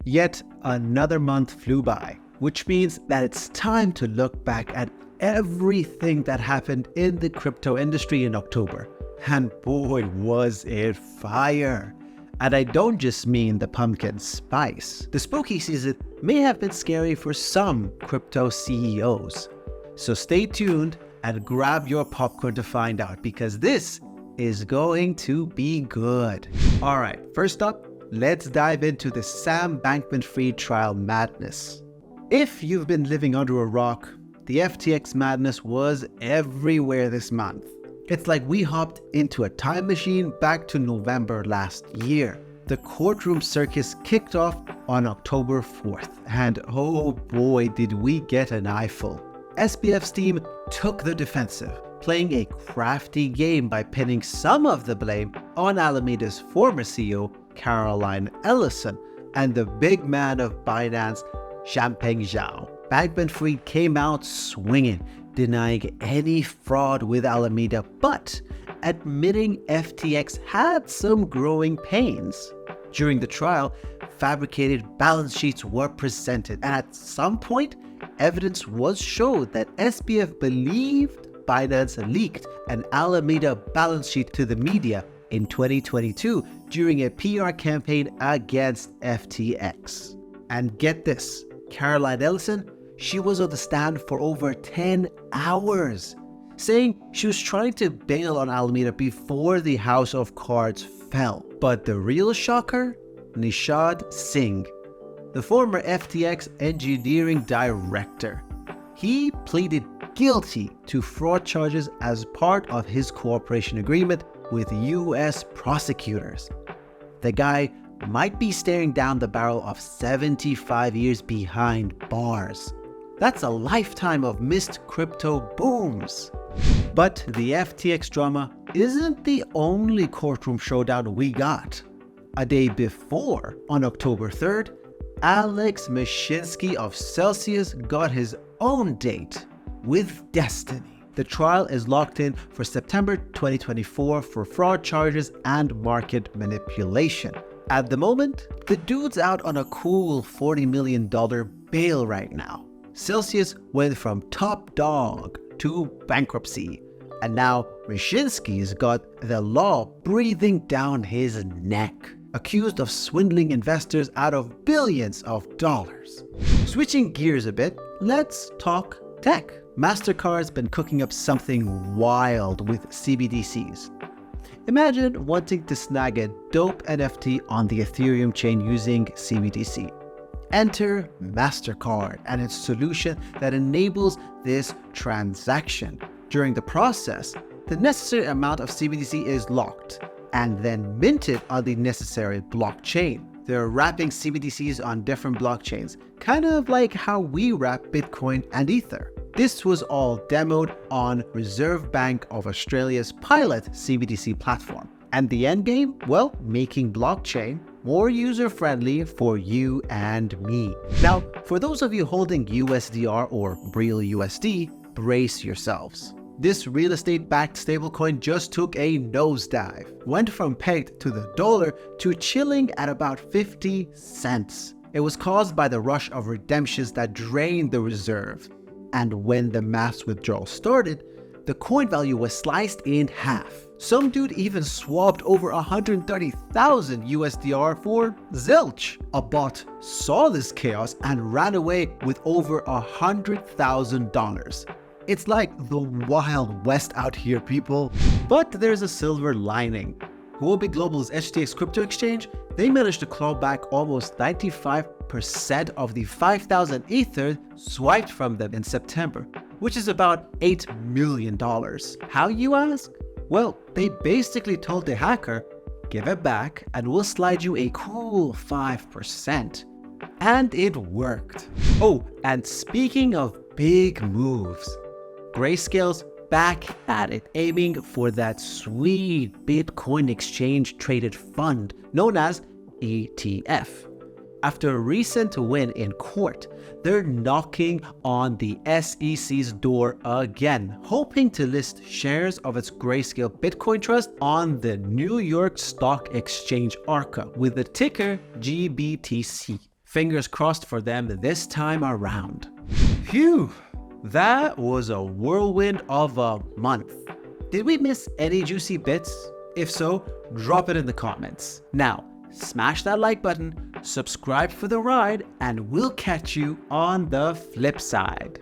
Yet another month flew by, which means that it's time to look back at everything that happened in the crypto industry in October. And boy, was it fire! And I don't just mean the pumpkin spice. The spooky season may have been scary for some crypto CEOs. So stay tuned and grab your popcorn to find out, because this is going to be good. Alright, first up, let's dive into the Sam Bankman-Fried trial madness. If you've been living under a rock, the FTX madness was everywhere this month. It's like we hopped into a time machine back to November last year. The courtroom circus kicked off on October 4th, and oh boy did we get an eyeful. SBF's team took the defensive, playing a crafty game by pinning some of the blame on Alameda's former CEO, Caroline Ellison, and the big man of Binance, Changpeng Zhao. Bankman-Fried came out swinging, denying any fraud with Alameda, but admitting FTX had some growing pains. During the trial, fabricated balance sheets were presented, and at some point, evidence was showed that SBF believed Binance leaked an Alameda balance sheet to the media in 2022 during a PR campaign against FTX. And get this, Caroline Ellison, she was on the stand for over 10 hours, saying she was trying to bail on Alameda before the house of cards fell. But the real shocker? Nishad Singh, the former FTX engineering director. He pleaded guilty to fraud charges as part of his cooperation agreement with US prosecutors. The guy might be staring down the barrel of 75 years behind bars. That's a lifetime of missed crypto booms. But the FTX drama isn't the only courtroom showdown we got. A day before, on October 3rd, Alex Mashinsky of Celsius got his own date with Destiny. The trial is locked in for September 2024 for fraud charges and market manipulation. At the moment, the dude's out on a cool $40 million bail right now. Celsius went from top dog to bankruptcy, and now Mashinsky's got the law breathing down his neck, accused of swindling investors out of billions of dollars. Switching gears a bit, let's talk tech. Mastercard's been cooking up something wild with CBDCs. Imagine wanting to snag a dope NFT on the Ethereum chain using CBDC. Enter Mastercard and its solution that enables this transaction. During the process, the necessary amount of CBDC is locked and then minted on the necessary blockchain. They're wrapping CBDCs on different blockchains, kind of like how we wrap Bitcoin and Ether. This was all demoed on Reserve Bank of Australia's pilot CBDC platform. And the end game? Well, making blockchain more user-friendly for you and me. Now, for those of you holding USDR or real USD, brace yourselves. This real estate-backed stablecoin just took a nosedive, went from pegged to the dollar to chilling at about 50 cents. It was caused by the rush of redemptions that drained the reserve. And when the mass withdrawal started, the coin value was sliced in half. Some dude even swapped over 130,000 USDR for zilch. A bot saw this chaos and ran away with over $100,000. It's like the Wild West out here, people. But there's a silver lining. Huobi Global's HTX crypto exchange, they managed to claw back almost 95% of the 5,000 Ether swiped from them in September, which is about $8 million. How, you ask? Well, they basically told the hacker, give it back and we'll slide you a cool 5%. And it worked. Oh, and speaking of big moves, Grayscale's back at it, aiming for that sweet Bitcoin exchange traded fund known as ETF. After a recent win in court, they're knocking on the SEC's door again, hoping to list shares of its Grayscale Bitcoin Trust on the New York Stock Exchange ARCA with the ticker GBTC. Fingers crossed for them this time around. Phew, that was a whirlwind of a month. Did we miss any juicy bits? If so, drop it in the comments. Now, smash that like button, subscribe for the ride, and we'll catch you on the flip side.